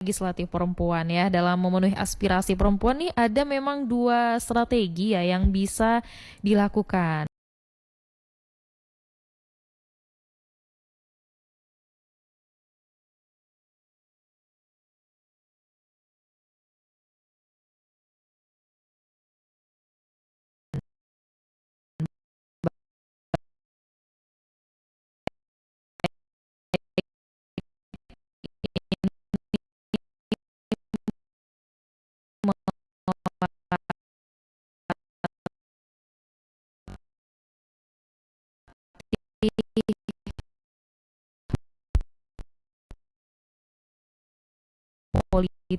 legislatif perempuan ya, dalam memenuhi aspirasi perempuan nih ada memang dua strategi ya yang bisa dilakukan. Politik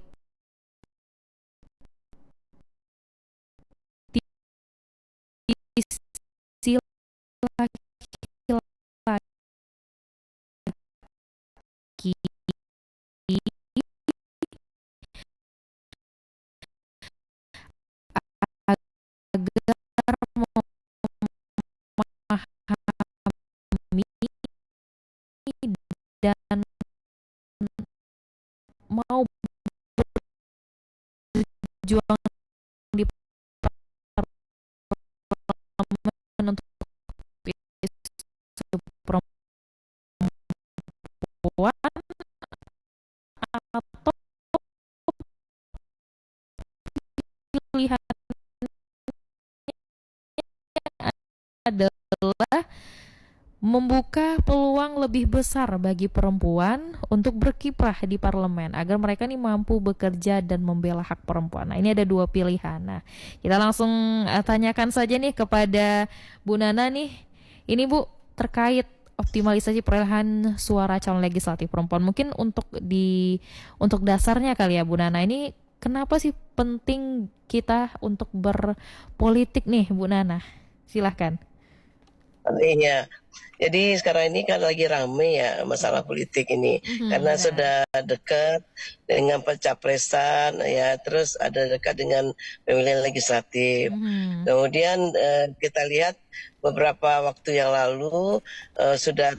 laki-laki agar memahami dan mau berjuang di parlemen untuk isu perempuan, atau pilihan adalah membuka peluang lebih besar bagi perempuan untuk berkiprah di parlemen agar mereka nih mampu bekerja dan membela hak perempuan. Nah, ini ada dua pilihan. Nah, kita langsung tanyakan saja nih kepada Bu Nana nih. Ini Bu, terkait optimalisasi perolehan suara calon legislatif perempuan. Mungkin untuk dasarnya kali ya Bu Nana, ini kenapa sih penting kita untuk berpolitik nih Bu Nana? Silahkan. Iya, jadi sekarang ini kan lagi rame ya masalah politik ini, karena Benar. sudah dekat dengan pencapresan ya, terus ada dekat dengan pemilihan legislatif. Mhm. Kemudian kita lihat beberapa waktu yang lalu sudah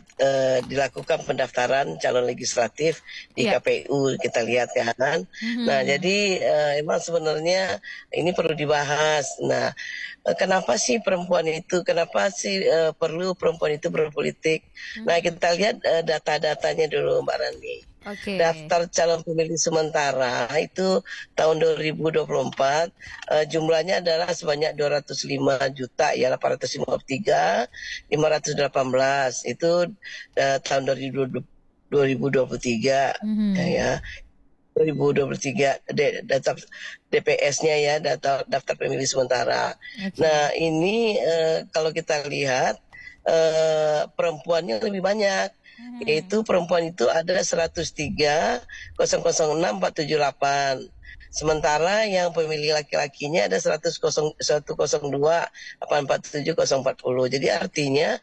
dilakukan pendaftaran calon legislatif di Iya. KPU, kita lihat kan. Nah, Mhm. jadi emang sebenarnya ini perlu dibahas. Nah, kenapa sih perempuan itu, kenapa sih perlu perempuan itu berpolitik? Nah, Mhm. kita lihat data-datanya dulu Mbak Rani. Oke. Daftar calon pemilih sementara itu tahun 2024 jumlahnya adalah sebanyak 205 juta ya 853.518 itu tahun 2023 Mhm. ya 2023 data DPS-nya ya, daftar pemilih sementara. Nah, Oke. ini kalau kita lihat perempuannya lebih banyak, Mhm. yaitu perempuan itu ada 103.006.478. Sementara yang pemilih laki-lakinya ada 102.847.040. Jadi artinya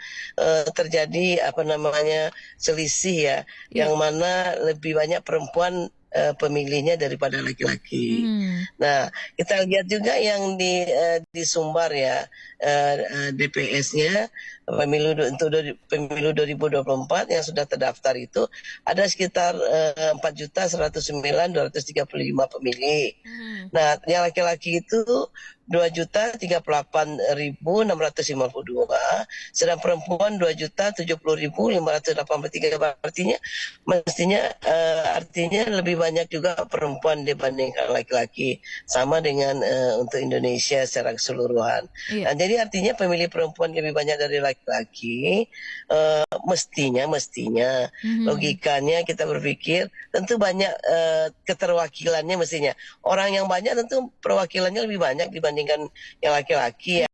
terjadi apa namanya selisih ya, Iya. yang mana lebih banyak perempuan pemilihnya daripada laki-laki. Mhm. Nah, kita lihat juga yang di Sumbar ya, DPS-nya pemilu 2024 yang sudah terdaftar itu ada sekitar 4.109.235 pemilih. Mhm. Nah, yang laki-laki itu 2.038.652, sedang perempuan 2.070.583. Artinya artinya lebih banyak juga perempuan dibandingkan laki-laki, sama dengan untuk Indonesia secara keseluruhan. Iya. Nah, jadi artinya pemilih perempuan lebih banyak dari laki-laki, mestinya Mhm. logikanya kita berpikir tentu banyak keterwakilannya mestinya. Orang yang banyak tentu perwakilannya lebih banyak dibandingkan yang laki-laki ya.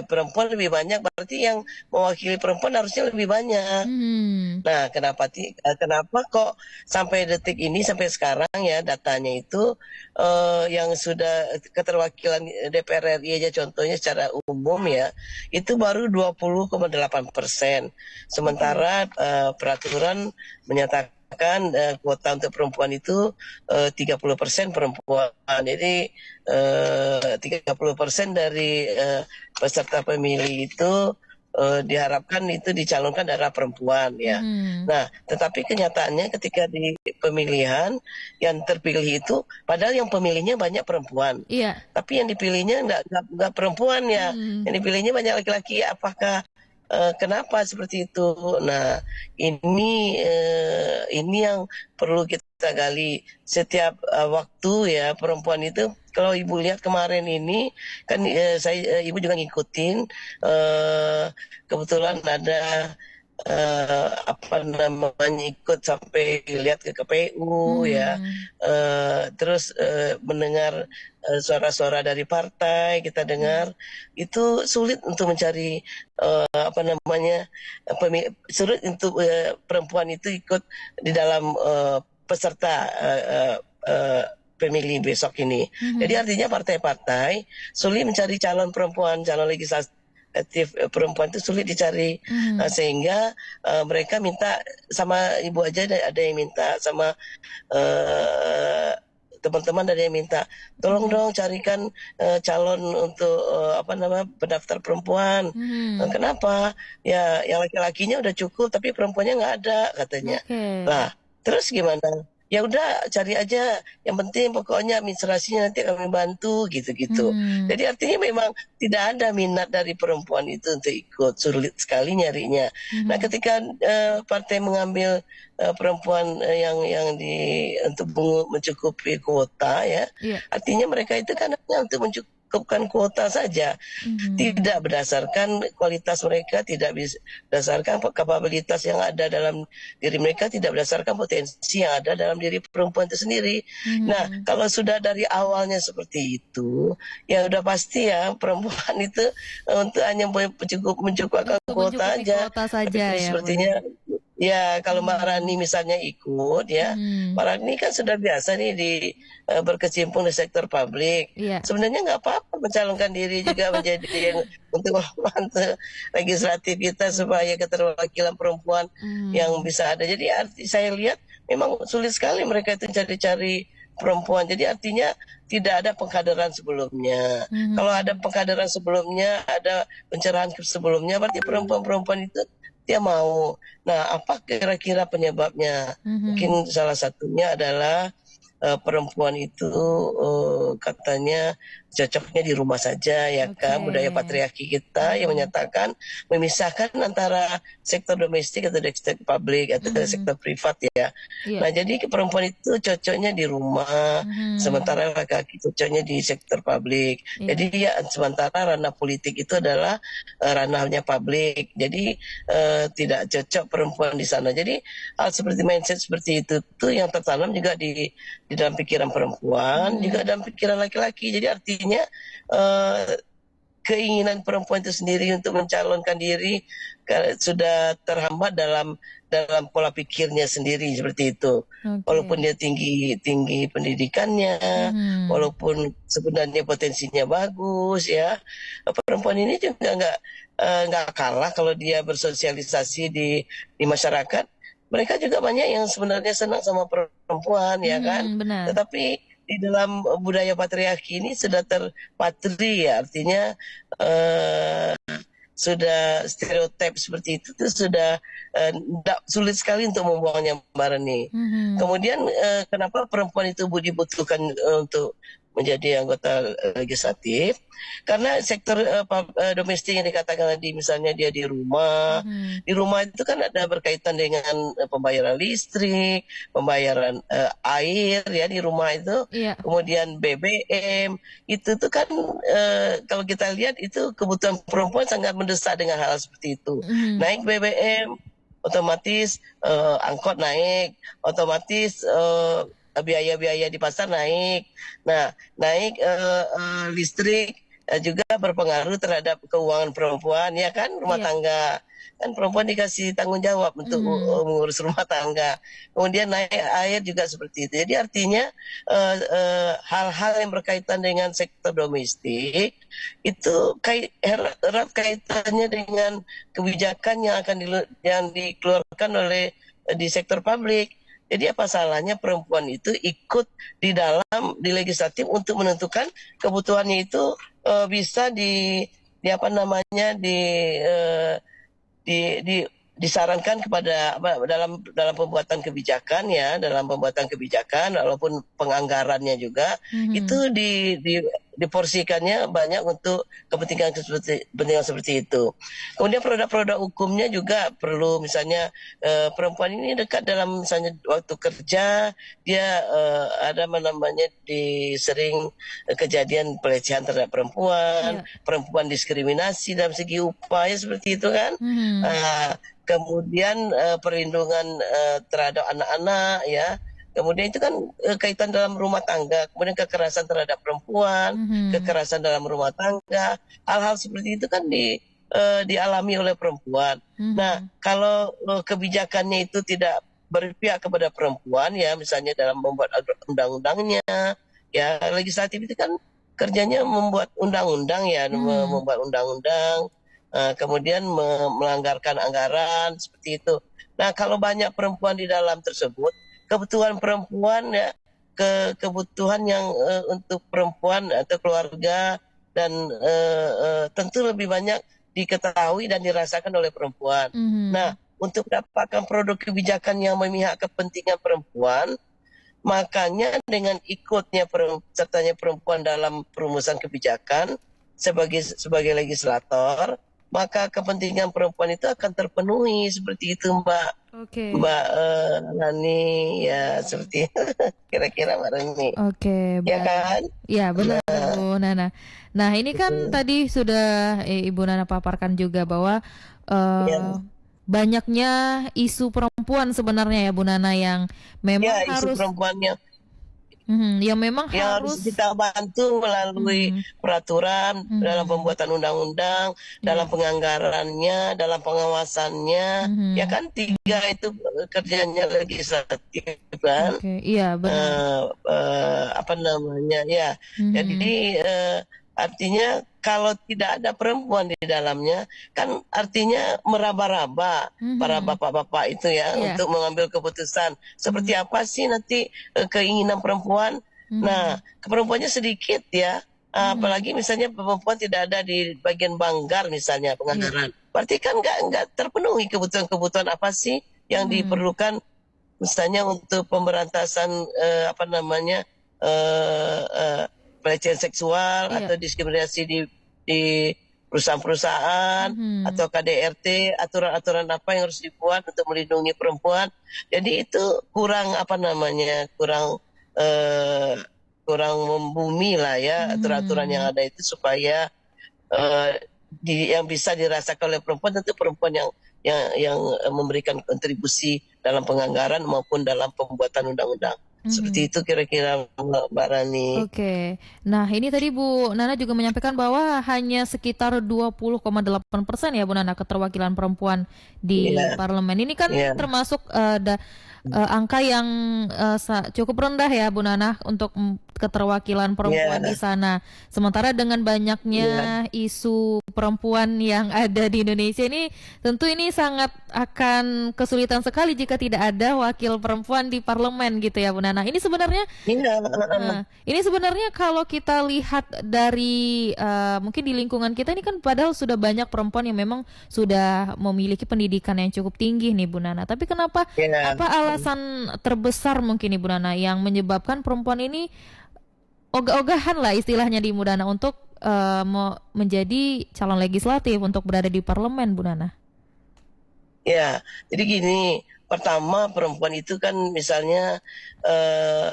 Perempuan lebih banyak, berarti yang mewakili perempuan harusnya lebih banyak. Mhm. Nah, kenapa kok sampai detik ini, sampai sekarang ya datanya itu yang sudah keterwakilan DPR RI aja contohnya secara umum ya, itu baru 20,8%. Oke. Sementara peraturan menyatakan kuota untuk perempuan itu 30% perempuan. Jadi 30% dari peserta pemilih itu diharapkan itu dicalonkan adalah perempuan ya. Mhm. Nah, tetapi kenyataannya ketika di pemilihan yang terpilih itu, padahal yang pemilihnya banyak perempuan, Iya. tapi yang dipilihnya nggak perempuan ya, Mhm. yang dipilihnya banyak laki-laki. Apakah kenapa seperti itu? Nah, ini yang perlu kita gali setiap waktu ya. Perempuan itu kalau ibu lihat kemarin ini kan ibu juga ngikutin, kebetulan ada apa namanya ikut sampai lihat ke KPU ya, Mhm. terus mendengar suara-suara dari partai kita Mhm. dengar itu sulit untuk mencari apa namanya sulit untuk perempuan itu ikut di dalam peserta pemilih besok ini. Jadi Mhm. artinya partai-partai sulit mencari calon perempuan, calon legislatif perempuan itu sulit dicari. Mhm. Sehingga mereka minta sama ibu aja, ada yang minta sama eh, teman-teman, ada yang minta tolong Mhm. dong carikan calon untuk apa namanya pendaftar perempuan. Mhm. Kenapa? Ya yang laki-lakinya udah cukup tapi perempuannya nggak ada katanya. Oke. Lah terus gimana? Ya udah cari aja, yang penting pokoknya administrasinya nanti kami bantu gitu-gitu. Mhm. Jadi artinya memang tidak ada minat dari perempuan itu untuk ikut, sulit sekali nyarinya. Nah Mhm. ketika partai mengambil perempuan yang untuk mencukupi kuota ya, Iya. artinya mereka itu kan hanya untuk mencukupkan kuota saja, Mhm. tidak berdasarkan kualitas mereka, tidak berdasarkan kapabilitas yang ada dalam diri mereka, tidak berdasarkan potensi yang ada dalam diri perempuan itu sendiri. Nah, Mhm. kalau sudah dari awalnya seperti itu, ya udah pasti ya perempuan itu untuk hanya mencukupkan Untuk kuota mencukupi aja. kuota Tapi saja ya, Bun. sepertinya ya kalau Mbak Rani Mhm. misalnya ikut ya, Mhm. Mbak Rani kan sudah biasa nih berkecimpung di sektor publik. Iya. Sebenarnya nggak apa-apa mencalonkan diri juga menjadi yang untuk membantu legislatif kita supaya keterwakilan perempuan yang Mhm. bisa ada. Jadi saya lihat memang sulit sekali mereka itu cari-cari perempuan. Jadi artinya tidak ada pengkaderan sebelumnya. Kalau ada Mhm. pengkaderan sebelumnya, ada pencerahan sebelumnya, berarti perempuan-perempuan itu dia mau. Nah, apa kira-kira penyebabnya? Mhm. Mungkin salah satunya adalah perempuan itu katanya cocoknya di rumah saja ya Oke. kan, budaya patriarki kita yang Mhm. menyatakan memisahkan antara sektor domestik atau sektor publik atau Mhm. sektor privat ya. Iya. Nah jadi perempuan itu cocoknya di rumah, Mhm. sementara laki-laki cocoknya di sektor publik. Iya. Jadi ya sementara ranah politik itu adalah ranahnya publik. Jadi tidak cocok perempuan di sana. Jadi hal seperti mindset seperti itu tuh yang tertanam juga di dalam pikiran perempuan, juga Mhm. dalam pikiran laki-laki. Jadi artinya eh, keinginan perempuan itu sendiri untuk mencalonkan diri sudah terhambat dalam dalam pola pikirnya sendiri seperti itu. Walaupun Oke. dia tinggi tinggi pendidikannya, Mhm. walaupun sebenarnya potensinya bagus ya, perempuan ini juga nggak kalah kalau dia bersosialisasi di masyarakat. Mereka juga banyak yang sebenarnya senang sama perempuan ya kan, Mhm. Benar. tetapi di dalam budaya patriarki ini sudah terpatri ya, artinya eh, sudah stereotip seperti itu tuh sudah sulit sekali untuk membuangnya Mbak Rani. Mhm. Kemudian kenapa perempuan itu dibutuhkan untuk menjadi anggota legislatif? Karena sektor domestik yang dikatakan tadi, misalnya dia Mhm. di rumah itu kan ada berkaitan dengan pembayaran listrik, pembayaran air ya di rumah itu, Iya. kemudian BBM, itu tuh kan kalau kita lihat itu kebutuhan perempuan sangat mendesak dengan hal seperti itu. Mhm. Naik BBM, otomatis angkot naik, otomatis biaya-biaya di pasar naik. Nah, naik listrik juga berpengaruh terhadap keuangan perempuan, ya kan, rumah Iya. tangga. Kan perempuan dikasih tanggung jawab untuk Mhm. mengurus rumah tangga. Kemudian naik air juga seperti itu. Jadi artinya hal-hal yang berkaitan dengan sektor domestik itu erat kaitannya dengan kebijakan yang dikeluarkan oleh di sektor publik. Jadi apa salahnya perempuan itu ikut di legislatif untuk menentukan kebutuhannya itu bisa apa namanya di disarankan kepada dalam pembuatan kebijakan ya, dalam pembuatan kebijakan walaupun penganggarannya juga itu diporsikannya banyak untuk kepentingan seperti itu. Kemudian produk-produk hukumnya juga perlu, misalnya perempuan ini dekat dalam misalnya waktu kerja dia ada namanya sering kejadian pelecehan terhadap perempuan, Iya. perempuan diskriminasi dalam segi upah ya seperti itu kan. Mhm. Kemudian perlindungan terhadap anak-anak ya. Kemudian itu kan kaitan dalam rumah tangga, kemudian kekerasan terhadap perempuan, Mhm. kekerasan dalam rumah tangga, hal-hal seperti itu kan dialami oleh perempuan. Nah, Mhm. kalau kebijakannya itu tidak berpihak kepada perempuan ya, misalnya dalam membuat undang-undangnya, ya legislatif itu kan kerjanya membuat undang-undang ya, Mhm. membuat undang-undang, kemudian melanggarkan anggaran seperti itu. Nah, kalau banyak perempuan di dalam tersebut, kebutuhan perempuan ya, kebutuhan yang untuk perempuan atau keluarga dan tentu lebih banyak diketahui dan dirasakan oleh perempuan. Nah, Mhm. untuk mendapatkan produk kebijakan yang memihak kepentingan perempuan, makanya dengan ikutnya sertanya perempuan dalam perumusan kebijakan sebagai legislator, maka kepentingan perempuan itu akan terpenuhi seperti itu, Mbak Oke. Mbak Rani ya, seperti itu. Kira-kira Mbak Rani, Oke, ya baik. kan? Ya, benar Bu Nana. Nah, ini kan Mm, tadi sudah Ibu Nana paparkan juga bahwa ya, banyaknya isu perempuan sebenarnya ya Bu Nana yang memang ya isu harus perempuannya yang memang yang harus harus kita bantu melalui mhm, peraturan dalam mhm, pembuatan undang-undang, dalam iya, penganggarannya, dalam pengawasannya, ya mhm, kan tiga itu kerjanya legislatif kan. oke, iya benar, Apa namanya ya, jadi mhm, artinya kalau tidak ada perempuan di dalamnya kan artinya meraba-raba para mhm, bapak-bapak itu ya iya, untuk mengambil keputusan mhm, seperti apa sih nanti keinginan perempuan. Nah, mhm, perempuannya sedikit ya. mhm, Apalagi misalnya perempuan tidak ada di bagian banggar misalnya iya, penganggaran, berarti kan nggak terpenuhi kebutuhan-kebutuhan apa sih yang mhm, diperlukan, misalnya untuk pemberantasan apa namanya eh, eh, pelecehan seksual iya, atau diskriminasi di perusahaan-perusahaan mhm, atau KDRT, aturan-aturan apa yang harus dibuat untuk melindungi perempuan. Jadi itu kurang apa namanya, eh, kurang membumi lah ya aturan-aturan yang mhm, ada itu supaya eh, yang bisa dirasakan oleh perempuan, tentu perempuan yang memberikan kontribusi dalam penganggaran maupun dalam pembuatan undang-undang. Seperti mhm. itu kira-kira Mbak Rani. Oke. Nah, ini tadi Bu Nana juga menyampaikan bahwa hanya sekitar 20,8% ya Bu Nana keterwakilan perempuan di Iya, parlemen. Ini kan iya, termasuk angka yang cukup rendah ya Bu Nana untuk keterwakilan perempuan di iya, sana. Sementara dengan iya, banyaknya isu perempuan yang ada di Indonesia ini, tentu ini sangat akan kesulitan sekali jika tidak ada wakil perempuan di parlemen gitu ya Bu Nana. Ini sebenarnya iya, ini sebenarnya kalau kita lihat dari mungkin di lingkungan kita ini kan padahal sudah banyak perempuan yang memang sudah memiliki pendidikan yang cukup tinggi nih Bu Nana. Tapi kenapa iya. apa alasan terbesar mungkin nih Bu Nana yang menyebabkan perempuan ini ogah-ogahan lah istilahnya di Bu Nana untuk mau menjadi calon legislatif untuk berada di parlemen Bu Nana? Ya, jadi gini, pertama perempuan itu kan misalnya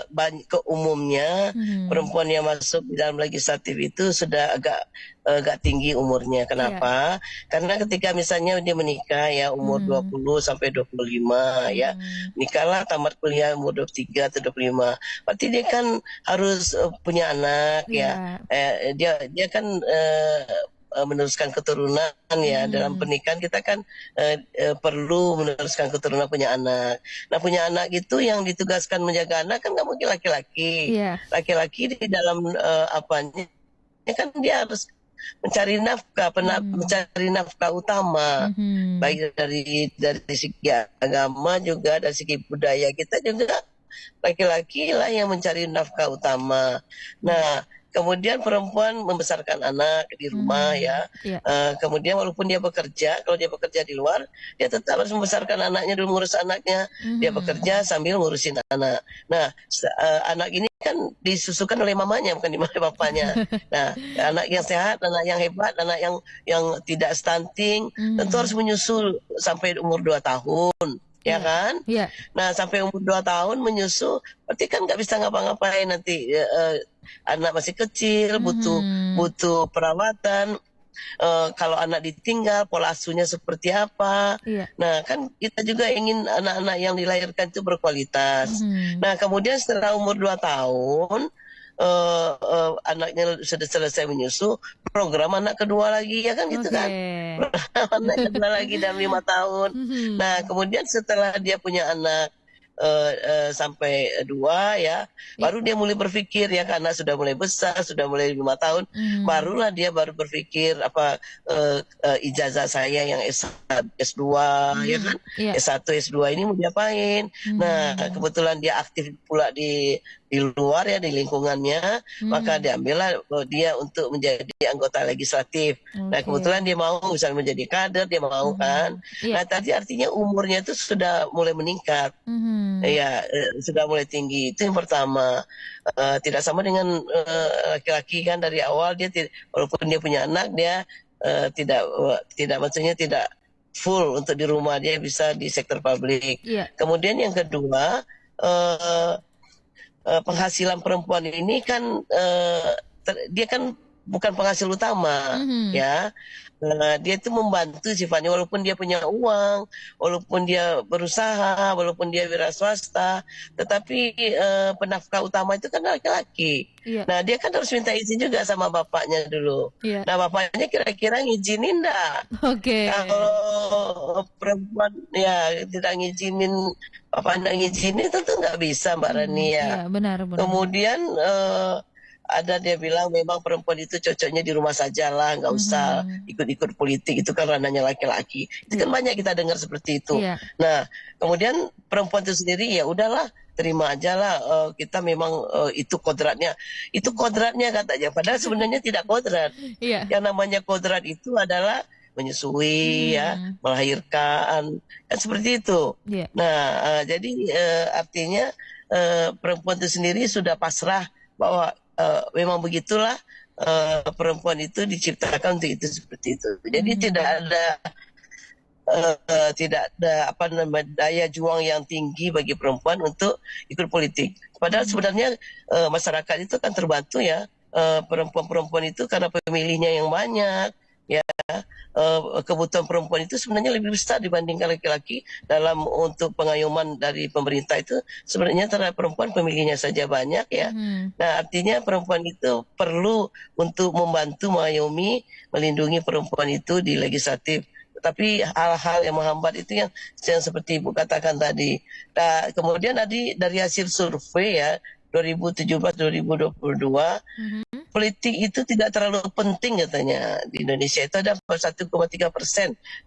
banyak ke umumnya Mhm. perempuan yang masuk di dalam legislatif itu sudah agak tinggi umurnya. Iya. Kenapa? Karena ketika misalnya dia menikah ya umur Mhm. 20 sampai 25 ya. Mhm. Nikahlah tamat kuliah umur 23 atau 25. Berarti dia kan harus punya anak ya. Iya. Dia kan meneruskan keturunan ya. Dalam Mhm. pernikahan kita kan perlu meneruskan keturunan, punya anak. Nah, punya anak itu yang ditugaskan menjaga anak kan nggak mungkin laki-laki. Iya. Laki-laki di dalam apanya kan dia harus mencari nafkah, Mhm. mencari nafkah utama, Mhm. baik dari segi agama juga dari segi budaya kita juga, laki-laki lah yang mencari nafkah utama. Nah, kemudian perempuan membesarkan anak di rumah ya. Iya. Kemudian walaupun dia bekerja, kalau dia bekerja di luar, dia tetap harus membesarkan anaknya dulu, ngurus anaknya. Dia bekerja sambil ngurusin anak. Nah, anak ini kan disusukan oleh mamanya, bukan oleh bapaknya. Nah, anak yang sehat, anak yang hebat, anak yang tidak stunting, tentu harus menyusul sampai umur 2 tahun. Ya Iya. kan? Iya. Nah, sampai umur 2 tahun menyusu, berarti kan nggak bisa ngapa-ngapain nanti. Anak masih kecil, butuh perawatan. Kalau anak ditinggal, pola asuhnya seperti apa. Iya. Nah, kan kita juga ingin anak-anak yang dilahirkan itu berkualitas. Nah, kemudian setelah umur 2 tahun, anaknya sudah selesai menyusu, program anak kedua lagi, ya kan gitu kan? Oke. Anak kedua lagi dalam 5 tahun. Nah, kemudian setelah dia punya anak sampai 2 ya, baru dia mulai berpikir ya, karena sudah mulai besar, sudah mulai 5 tahun, barulah dia baru berpikir apa ijazah saya yang S2 ya kan, Iya. S1 S2 ini mau diapain. Nah, kebetulan dia aktif pula di luar ya, di lingkungannya, maka diambillah dia untuk menjadi anggota legislatif. Nah, Oke. kebetulan dia mau misalnya menjadi kader, dia mau kan. Iya. Nah, tadi artinya umurnya itu sudah mulai meningkat. Ya, sudah mulai tinggi. Itu yang pertama. Tidak sama dengan laki-laki kan, dari awal dia walaupun dia punya anak, dia tidak maksudnya tidak full untuk di rumah, dia bisa di sektor publik. Iya. Kemudian yang kedua, penghasilan perempuan ini kan dia kan bukan penghasil utama ya. Dia itu membantu sifatnya, walaupun dia punya uang, walaupun dia berusaha, walaupun dia wira swasta, tetapi penafkah utama itu kan laki-laki. Iya. Nah, dia kan harus minta izin juga sama bapaknya dulu. Iya. Nah, bapaknya kira-kira ngizinin enggak? Oke. Kalau perempuan ya tidak ngizinin, bapak enggak ngizinin, tentu nggak bisa, Mbak Rani ya. Iya, benar. Kemudian ada dia bilang memang perempuan itu cocoknya di rumah saja lah, nggak usah ikut-ikut politik, itu kan ranahnya laki-laki. Itu kan banyak kita dengar seperti itu. Iya. Nah, kemudian perempuan itu sendiri ya udahlah, terima aja lah, kita memang itu kodratnya katanya. Padahal sebenarnya tidak kodrat. Iya. Yang namanya kodrat itu adalah menyusui ya, melahirkan, kan seperti itu. Iya. Nah, jadi artinya perempuan itu sendiri sudah pasrah bahwa memang begitulah, perempuan itu diciptakan untuk itu, seperti itu. Jadi tidak ada apa namanya daya juang yang tinggi bagi perempuan untuk ikut politik. Padahal sebenarnya masyarakat itu kan terbantu ya, perempuan-perempuan itu karena pemilihnya yang banyak ya. Kebutuhan perempuan itu sebenarnya lebih besar dibandingkan laki-laki. Dalam untuk pengayoman dari pemerintah itu sebenarnya terhadap perempuan pemilihnya saja banyak ya. Nah, artinya perempuan itu perlu untuk membantu mengayomi, melindungi perempuan itu di legislatif. Tapi hal-hal yang menghambat itu yang seperti Ibu katakan tadi. Nah, kemudian tadi dari hasil survei ya 2017-2022, politik itu tidak terlalu penting katanya. Di Indonesia itu ada 1,3%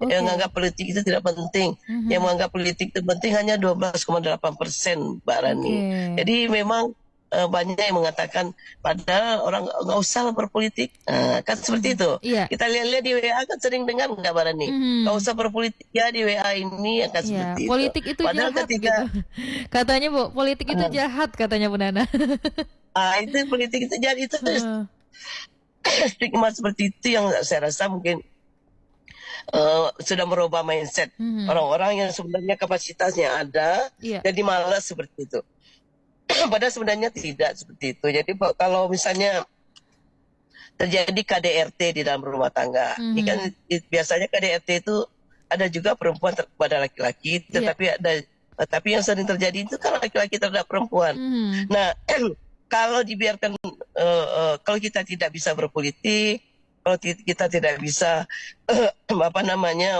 yang menganggap politik itu tidak penting. Yang menganggap politik itu penting hanya 12,8%, Mbak Rani. Jadi memang banyak yang mengatakan padahal orang nggak usah berpolitik, kan seperti itu. Kita lihat-lihat di WA kan sering dengar nggak, Mbak Rani? Nggak usah berpolitik ya di WA ini, akan seperti politik itu padahal jahat ketika gitu. Katanya Bu, politik itu jahat katanya Bu Nana. Itu politik itu jadi itu stigma seperti itu yang saya rasa mungkin sudah merubah mindset orang-orang yang sebenarnya kapasitasnya ada, jadi malas seperti itu. Padahal sebenarnya tidak seperti itu. Jadi kalau misalnya terjadi KDRT di dalam rumah tangga, ini kan biasanya KDRT itu ada juga perempuan kepada laki-laki, tapi yang sering terjadi itu kan laki-laki terhadap perempuan. Nah, kalau dibiarkan, kalau kita tidak bisa berpolitik, kalau kita tidak bisa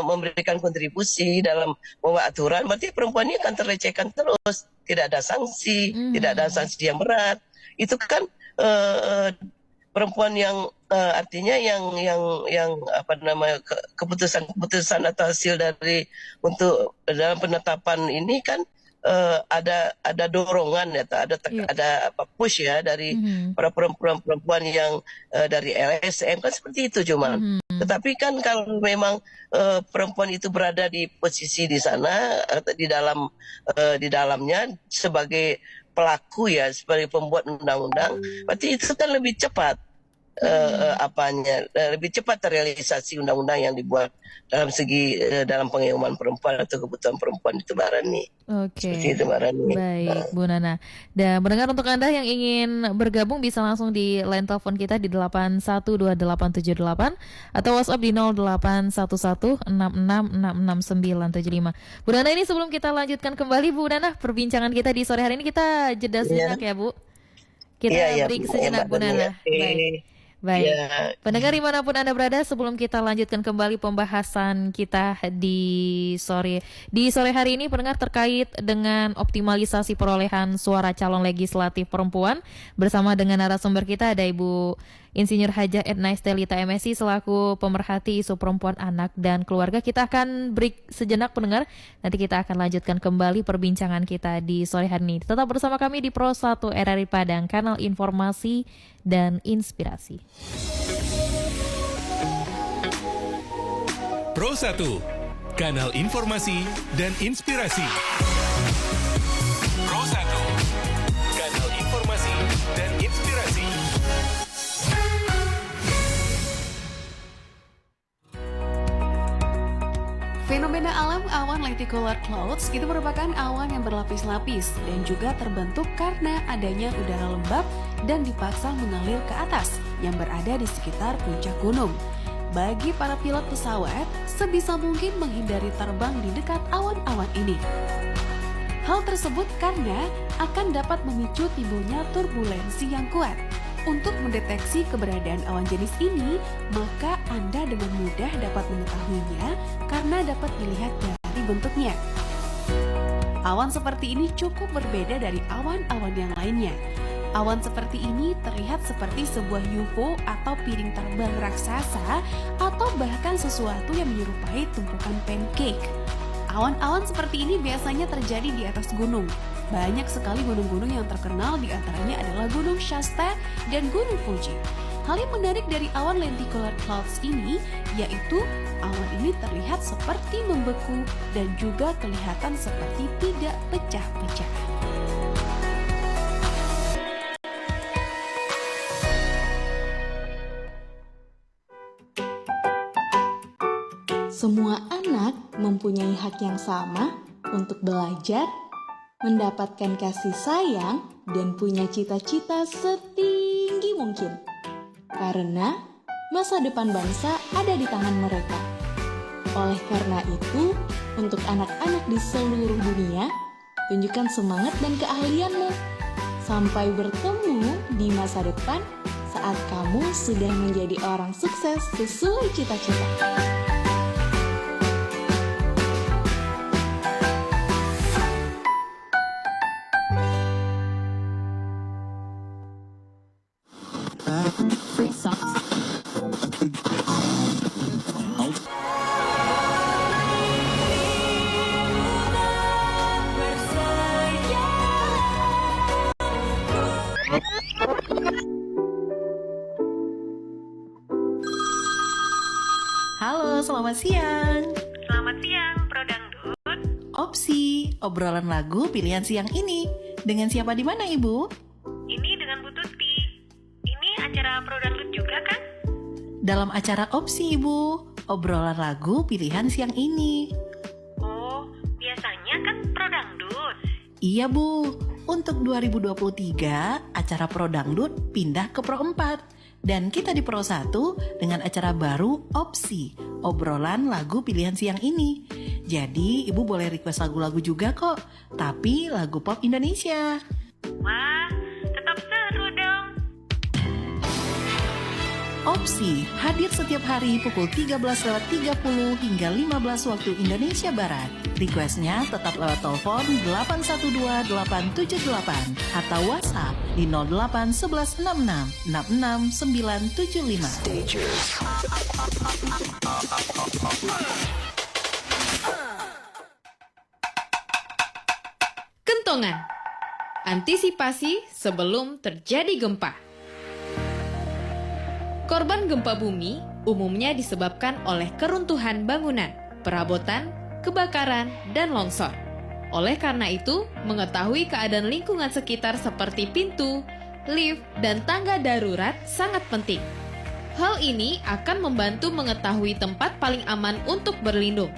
memberikan kontribusi dalam membuat aturan, berarti perempuan ini akan terlecehkan terus, tidak ada sanksi, tidak ada sanksi yang berat. Itu kan perempuan yang artinya yang keputusan atau hasil dari untuk dalam penetapan ini kan ada dorongan ya, Iya. ada apa push ya dari Mhm. para perempuan-perempuan yang dari LSM kan seperti itu cuman. Mhm. Tetapi kan kalau memang perempuan itu berada di posisi di sana di dalamnya sebagai pelaku ya, sebagai pembuat undang-undang, berarti itu kan lebih cepat Mhm. lebih cepat terrealisasi undang-undang yang dibuat dalam segi dalam pengayuman perempuan atau kebutuhan perempuan itu Mbak Rani. Seperti Oke, itu Mbak Rani. baik Bu Nana. Dan mendengar untuk Anda yang ingin bergabung bisa langsung di line telepon kita di 8122878 atau WhatsApp di 0811666695. Bu Nana, ini sebelum kita lanjutkan kembali Bu Nana perbincangan kita di sore hari ini, kita jeda Iya, sejenak ya Bu. iya, Kita iya, break ya, sejenak Mbak Bu Rani. Nana. Oke, Baik. ya, Baik, pendengar dimanapun Anda berada, sebelum kita lanjutkan kembali pembahasan kita di sore hari ini, pendengar, terkait dengan optimalisasi perolehan suara calon legislatif perempuan, bersama dengan narasumber kita ada Ibu Insinyur Hajah Edna Estelita MSI selaku pemerhati isu perempuan, anak, dan keluarga. Kita akan break sejenak pendengar, nanti kita akan lanjutkan kembali perbincangan kita di sore hari ini. Tetap bersama kami di Pro 1 RRI Padang, kanal informasi dan inspirasi. Pro 1, kanal informasi dan inspirasi. Pro 1, kanal informasi dan inspirasi. Fenomena alam awan lenticular clouds itu merupakan awan yang berlapis-lapis dan juga terbentuk karena adanya udara lembab dan dipaksa mengalir ke atas yang berada di sekitar puncak gunung. Bagi para pilot pesawat, sebisa mungkin menghindari terbang di dekat awan-awan ini. Hal tersebut karena akan dapat memicu timbulnya turbulensi yang kuat. Untuk mendeteksi keberadaan awan jenis ini, maka Anda dengan mudah dapat mengetahuinya karena dapat dilihat dari bentuknya. Awan seperti ini cukup berbeda dari awan-awan yang lainnya. Awan seperti ini terlihat seperti sebuah UFO atau piring terbang raksasa atau bahkan sesuatu yang menyerupai tumpukan pancake. Awan-awan seperti ini biasanya terjadi di atas gunung. Banyak sekali gunung-gunung yang terkenal, di antaranya adalah Gunung Shasta dan Gunung Fuji. Hal yang menarik dari awan lenticular clouds ini yaitu awan ini terlihat seperti membeku dan juga kelihatan seperti tidak pecah-pecah. Semua anak mempunyai hak yang sama untuk belajar, mendapatkan kasih sayang, dan punya cita-cita setinggi mungkin. Karena masa depan bangsa ada di tangan mereka. Oleh karena itu, untuk anak-anak di seluruh dunia, tunjukkan semangat dan keahlianmu. Sampai bertemu di masa depan saat kamu sudah menjadi orang sukses sesuai cita-cita. Halo, selamat siang. Selamat siang, Pro Dangdut. Opsi, obrolan lagu pilihan siang ini. Dengan siapa di mana, Ibu? Ini dengan Bu Tuti. Ini acara Pro Dangdut juga kan? Dalam acara Opsi, Ibu. Obrolan lagu pilihan siang ini. Oh, biasanya kan Pro Dangdut. Iya, Bu. Untuk 2023, acara Pro Dangdut pindah ke Pro 4. Dan kita di Pro 1 dengan acara baru Opsi, obrolan lagu pilihan siang ini. Jadi Ibu boleh request lagu-lagu juga kok, tapi lagu pop Indonesia. Wah, tetap seru dong. Opsi hadir setiap hari pukul 13.30 hingga 15 waktu Indonesia Barat. Requestnya tetap lewat telepon 812-878 atau WhatsApp di 08-1166-66975. Kentongan. Antisipasi sebelum terjadi gempa. Korban gempa bumi umumnya disebabkan oleh keruntuhan bangunan, perabotan, kebakaran, dan longsor. Oleh karena itu, mengetahui keadaan lingkungan sekitar seperti pintu, lift, dan tangga darurat sangat penting. Hal ini akan membantu mengetahui tempat paling aman untuk berlindung.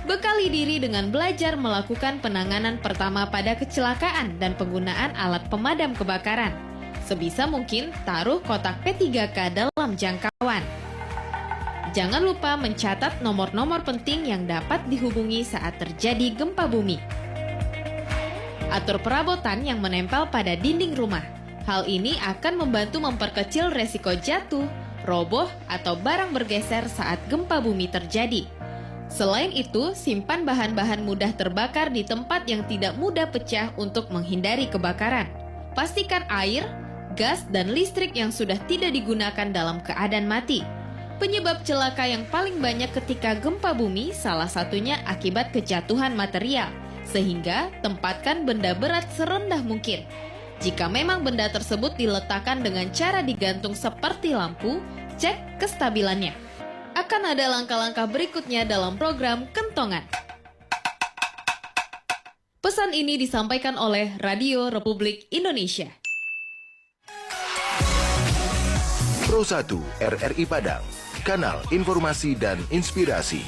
Bekali diri dengan belajar melakukan penanganan pertama pada kecelakaan dan penggunaan alat pemadam kebakaran. Sebisa mungkin taruh kotak P3K dalam jangkauan. Jangan lupa mencatat nomor-nomor penting yang dapat dihubungi saat terjadi gempa bumi. Atur perabotan yang menempel pada dinding rumah. Hal ini akan membantu memperkecil resiko jatuh, roboh, atau barang bergeser saat gempa bumi terjadi. Selain itu, simpan bahan-bahan mudah terbakar di tempat yang tidak mudah pecah untuk menghindari kebakaran. Pastikan air, gas, dan listrik yang sudah tidak digunakan dalam keadaan mati. Penyebab celaka yang paling banyak ketika gempa bumi salah satunya akibat kejatuhan material, sehingga tempatkan benda berat serendah mungkin. Jika memang benda tersebut diletakkan dengan cara digantung seperti lampu, cek kestabilannya. Akan ada langkah-langkah berikutnya dalam program Kentongan. Pesan ini disampaikan oleh Radio Republik Indonesia. Pro 1 RRI Padang, kanal informasi dan inspirasi.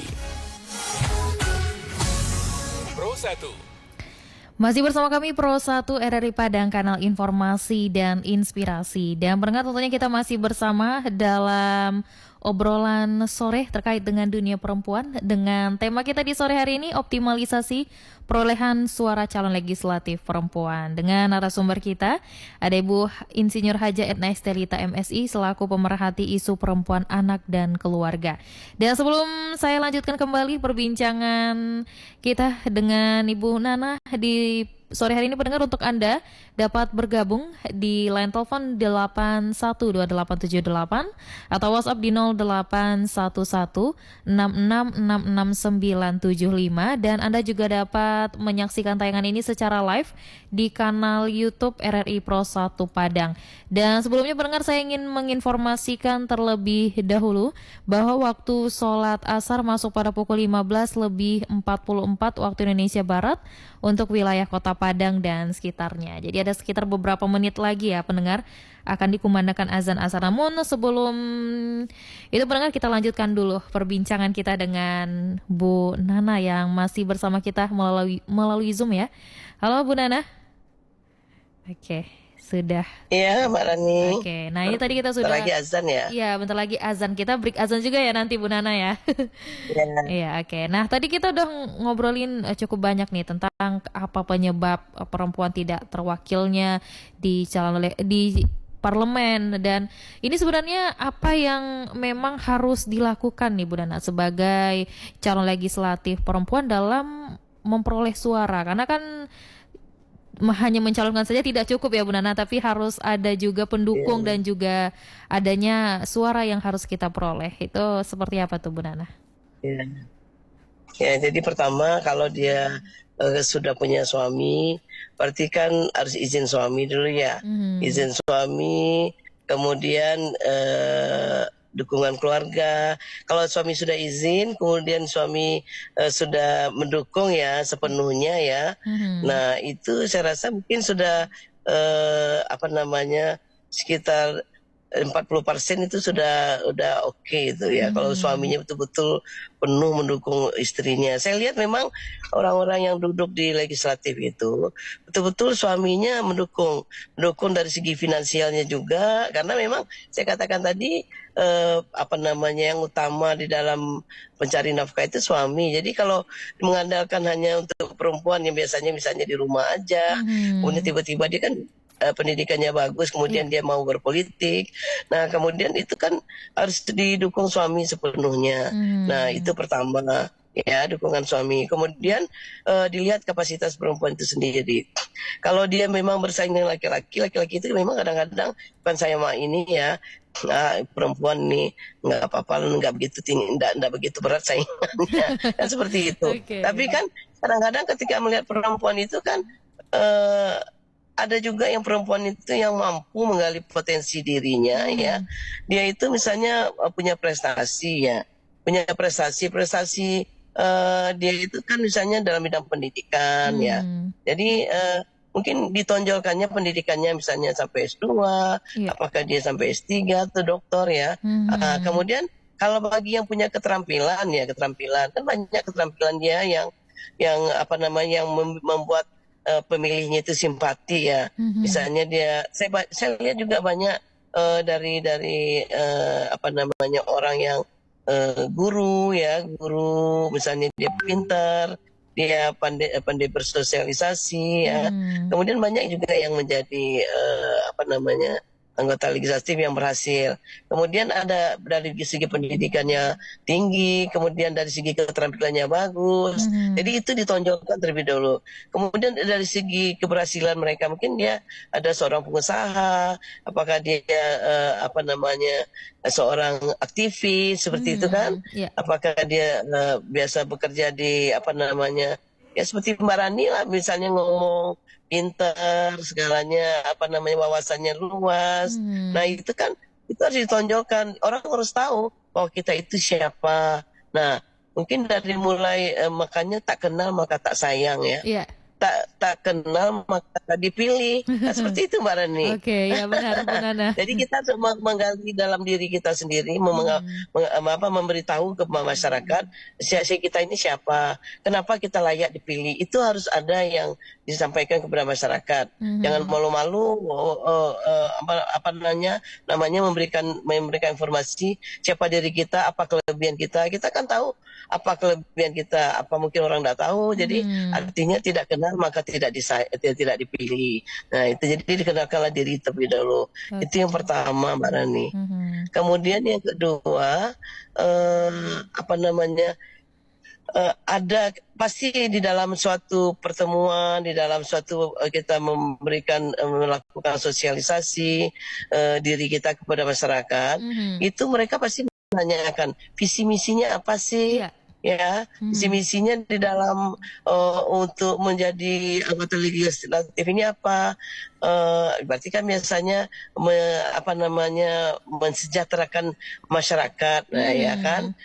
Pro 1. Masih bersama kami Pro 1 RRI Padang, kanal informasi dan inspirasi. Dan pendengar, tentunya kita masih bersama dalam obrolan sore terkait dengan dunia perempuan, dengan tema kita di sore hari ini, optimalisasi perolehan suara calon legislatif perempuan. Dengan narasumber kita ada Ibu Insinyur Haja Etna Estelita MSI selaku pemerhati isu perempuan, anak, dan keluarga. Dan sebelum saya lanjutkan kembali perbincangan kita dengan Ibu Nana di sore hari ini, pendengar, untuk Anda dapat bergabung di line telepon 812878 atau WhatsApp di 081166666975, dan Anda juga dapat menyaksikan tayangan ini secara live di kanal YouTube RRI Pro 1 Padang. Dan sebelumnya, pendengar, saya ingin menginformasikan terlebih dahulu bahwa waktu sholat asar masuk pada pukul 15:44 waktu Indonesia Barat untuk wilayah Kota Padang dan sekitarnya. Jadi ada sekitar beberapa menit lagi ya, pendengar, akan dikumandangkan azan asar. Namun sebelum itu, pendengar, kita lanjutkan dulu perbincangan kita dengan Bu Nana yang masih bersama kita melalui Zoom ya. Halo Bu Nana. Oke, sudah. Iya, Mbak Rani. Oke, nah ini tadi kita sudah. Bentar lagi azan ya? Iya, bentar lagi azan. Kita break azan juga ya nanti Bu Nana ya. Iya, oke. Nah, tadi kita udah ngobrolin cukup banyak nih tentang apa penyebab perempuan tidak terwakilnya di parlemen, dan ini sebenarnya apa yang memang harus dilakukan nih Bu Nana sebagai calon legislatif perempuan dalam memperoleh suara, karena kan hanya mencalonkan saja tidak cukup ya Bu Nana, tapi harus ada juga pendukung dan juga adanya suara yang harus kita peroleh. Itu seperti apa tuh Bu Nana? Ya, jadi pertama kalau dia sudah punya suami, berarti kan harus izin suami dulu ya. Izin suami, kemudian dukungan keluarga. Kalau suami sudah izin, kemudian suami sudah mendukung ya sepenuhnya ya. Nah, itu saya rasa mungkin sudah sekitar 40% itu sudah oke itu ya. Kalau suaminya betul-betul penuh mendukung istrinya. Saya lihat memang orang-orang yang duduk di legislatif itu betul-betul suaminya mendukung dari segi finansialnya juga, karena memang saya katakan tadi yang utama di dalam mencari nafkah itu suami. Jadi kalau mengandalkan hanya untuk perempuan yang biasanya misalnya di rumah aja, kemudian tiba-tiba dia kan pendidikannya bagus, kemudian dia mau berpolitik. Nah, kemudian itu kan harus didukung suami sepenuhnya. Nah, itu pertama ya, dukungan suami. Kemudian dilihat kapasitas perempuan itu sendiri. Kalau dia memang bersaing dengan laki-laki itu memang kadang-kadang bukan saya mah ini ya, perempuan nih nggak apa-apa, nggak begitu tinggi, nggak begitu berat saingannya kan seperti itu. Tapi kan kadang-kadang ketika melihat perempuan itu kan eh, ada juga yang perempuan itu yang mampu menggali potensi dirinya ya. Dia itu misalnya punya prestasi ya, punya prestasi dia itu kan misalnya dalam bidang pendidikan ya. Jadi mungkin ditonjolkannya pendidikannya misalnya sampai S2, Iya. apakah dia sampai S3 atau doktor ya. Kemudian kalau bagi yang punya keterampilan kan banyak keterampilan dia yang apa namanya yang membuat pemilihnya itu simpati ya. Misalnya saya lihat juga banyak dari apa namanya orang yang guru misalnya dia pintar, dia pandai bersosialisasi ya. Kemudian banyak juga yang menjadi apa namanya anggota legislatif yang berhasil. Kemudian ada dari segi pendidikannya tinggi, kemudian dari segi keterampilannya bagus. Jadi itu ditonjolkan terlebih dahulu. Kemudian dari segi keberhasilan mereka, mungkin dia ada seorang pengusaha, apakah dia apa namanya seorang aktivis seperti itu kan? Iya. Apakah dia biasa bekerja di apa namanya ya seperti Mbak Rani lah, misalnya ngomong pinter segalanya, apa namanya wawasannya luas. Nah itu kan itu harus ditonjolkan, orang harus tahu bahwa kita itu siapa. Nah mungkin dari mulai makanya tak kenal maka tak sayang ya. Iya. Tak kenal maka tak dipilih. Nah, seperti itu Mbak Rani. Oke, ya benar Bu Nana. Jadi kita menggali dalam diri kita sendiri, memberitahu ke masyarakat kita ini siapa, kenapa kita layak dipilih. Itu harus ada yang disampaikan kepada masyarakat. Jangan malu-malu apa namanya memberikan informasi siapa diri kita, apa kelebihan kita. Kita kan tahu apa kelebihan kita, apa mungkin orang tidak tahu. Jadi artinya tidak kenal maka tidak dipilih. Nah itu jadi dikenalkanlah diri terlebih dahulu. Itu yang pertama Mbak Rani. Kemudian yang kedua apa namanya ada pasti di dalam suatu pertemuan, di dalam suatu kita melakukan sosialisasi diri kita kepada masyarakat, itu mereka pasti menanyakan visi misinya apa sih? Ya, visi misinya di dalam untuk menjadi anggota legislatif ini apa? Berarti kan biasanya mensejahterakan masyarakat, ya kan?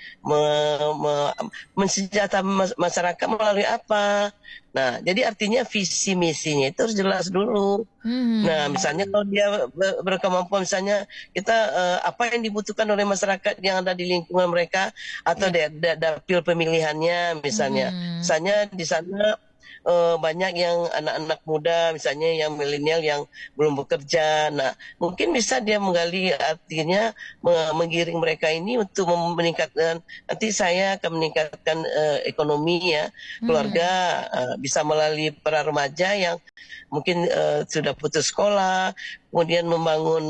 Mensejahterakan masyarakat melalui apa? Nah, jadi artinya visi misinya itu harus jelas dulu. Nah, misalnya kalau dia berkemampuan, misalnya kita apa yang dibutuhkan oleh masyarakat yang ada di lingkungan mereka atau dapil pemilihannya, misalnya di sana banyak yang anak-anak muda misalnya yang milenial yang belum bekerja. Nah, mungkin bisa dia menggali, artinya menggiring mereka ini untuk meningkatkan, nanti saya akan meningkatkan ekonomi ya keluarga, bisa melalui para remaja yang mungkin sudah putus sekolah, kemudian membangun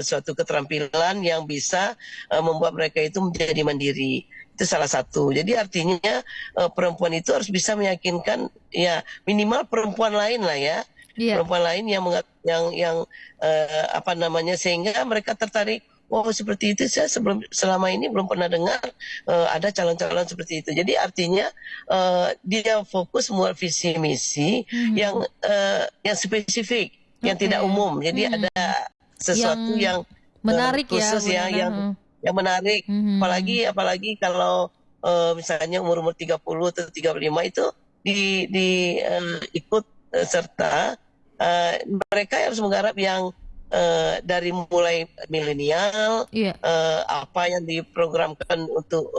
suatu keterampilan yang bisa membuat mereka itu menjadi mandiri. Itu salah satu. Jadi artinya perempuan itu harus bisa meyakinkan ya minimal perempuan lain lah ya. Perempuan lain yang apa namanya sehingga mereka tertarik. Oh seperti itu, saya selama ini belum pernah dengar ada calon-calon seperti itu. Jadi artinya dia fokus membuat visi misi yang spesifik, yang tidak umum. Jadi ada sesuatu yang menarik khusus ya, yang menarik. Apalagi kalau misalnya umur 30 atau 35 itu ikut serta, mereka harus menggarap yang dari mulai milenial, apa yang diprogramkan untuk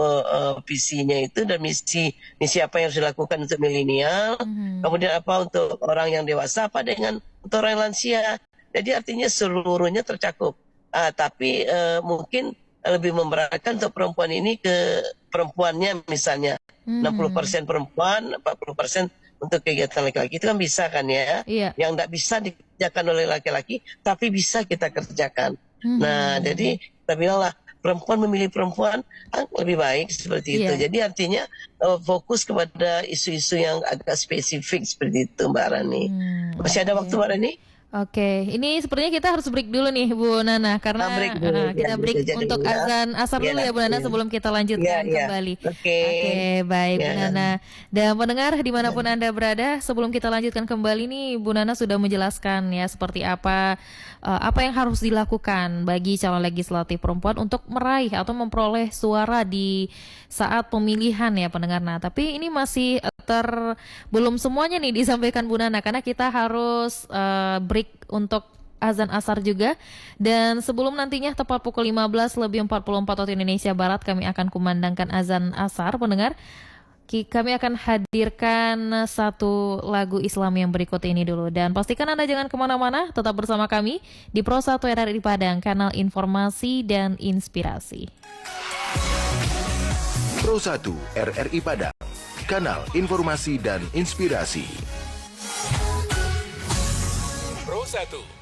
visinya itu, dan misi apa yang harus dilakukan untuk milenial, kemudian apa untuk orang yang dewasa, apa dengan untuk orang lansia. Jadi artinya seluruhnya tercakup. Tapi mungkin lebih memberatkan untuk perempuan ini ke perempuannya, misalnya 60% perempuan, 40% untuk kegiatan laki-laki. Itu kan bisa kan ya, yang tidak bisa dikerjakan oleh laki-laki tapi bisa kita kerjakan. Nah jadi kita bilanglah perempuan memilih perempuan lebih baik seperti itu. Jadi artinya fokus kepada isu-isu yang agak spesifik seperti itu Mbak Rani. Masih ada waktu Mbak Rani? Oke, ini sepertinya kita harus break dulu nih Bu Nana karena Break dulu, kita ya, break bisa jadi untuk ya. azan asar dulu ya Bu Nana sebelum kita lanjutkan Iya. kembali. Oke. Oke, baik Bu Ya. Nana. Dan pendengar dimanapun Anda berada, sebelum kita lanjutkan kembali nih Bu Nana sudah menjelaskan ya seperti apa yang harus dilakukan bagi calon legislatif perempuan untuk meraih atau memperoleh suara di saat pemilihan ya pendengar. Nah, tapi ini masih belum semuanya nih disampaikan Bu Nana karena kita harus break untuk azan asar juga. Dan sebelum nantinya tepat pukul 15:44 waktu Indonesia Barat kami akan kumandangkan azan asar pendengar. Kami akan hadirkan satu lagu Islam yang berikut ini dulu. Dan pastikan Anda jangan kemana-mana, tetap bersama kami di Pro 1 RRI Padang, kanal informasi dan inspirasi. Pro 1 RRI Padang, kanal informasi dan inspirasi. Pro 1.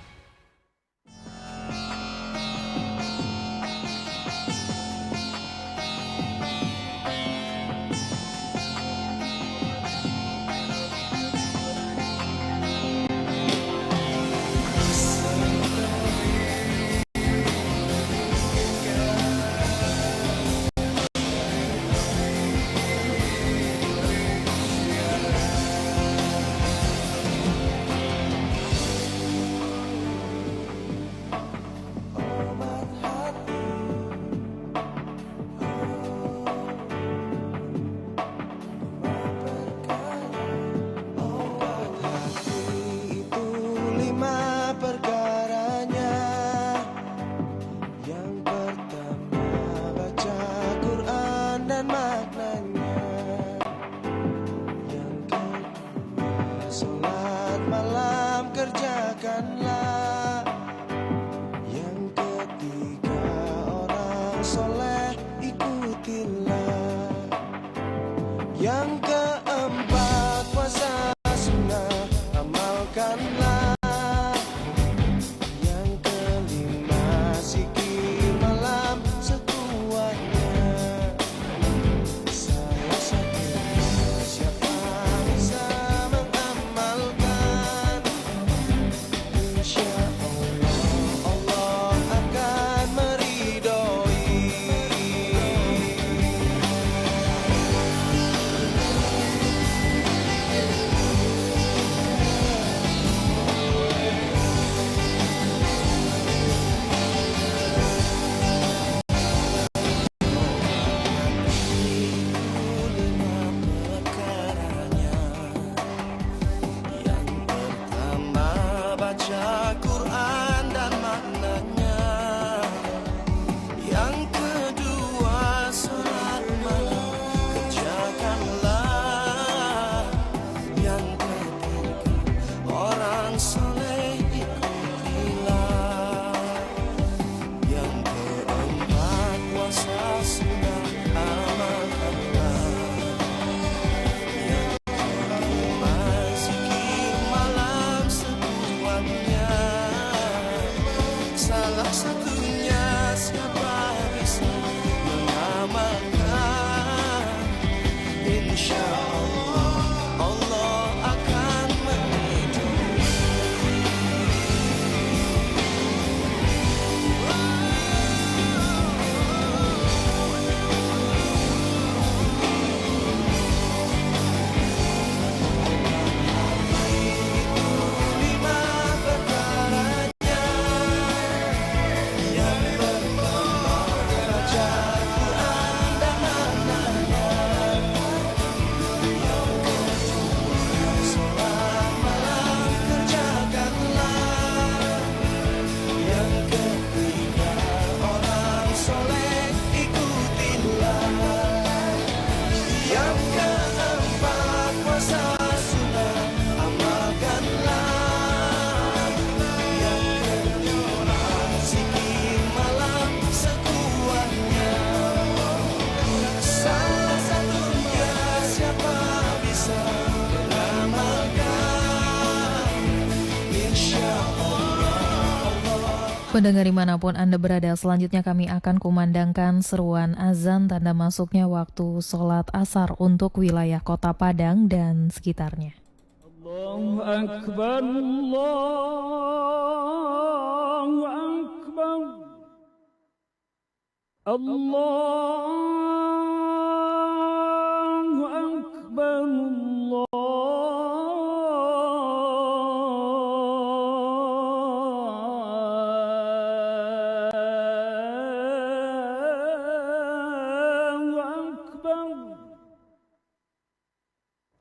Pendengar dimanapun Anda berada, selanjutnya kami akan kumandangkan seruan azan tanda masuknya waktu sholat asar untuk wilayah Kota Padang dan sekitarnya.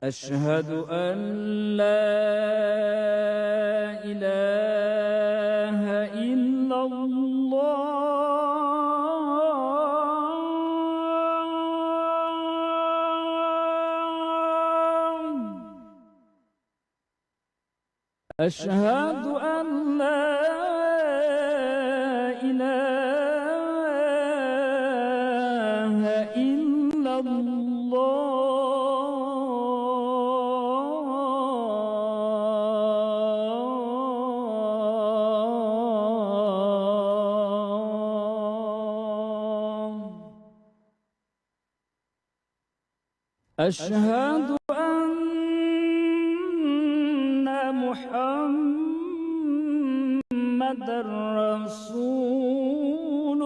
أشهد أن لا إله إلا الله أشهد أن لا إله إلا أشهد أن محمدًا رسول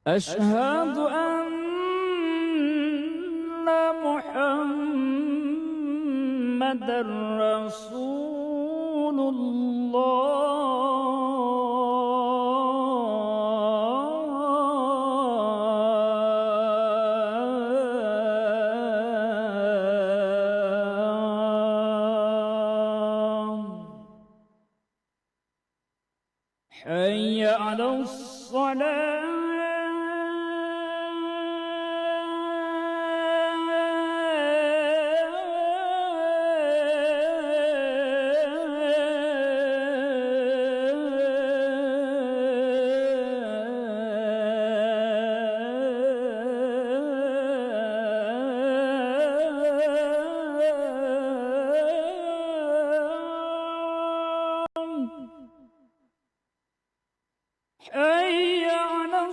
أشهد أن محمدًا رسول الله حي على الصلاة حي على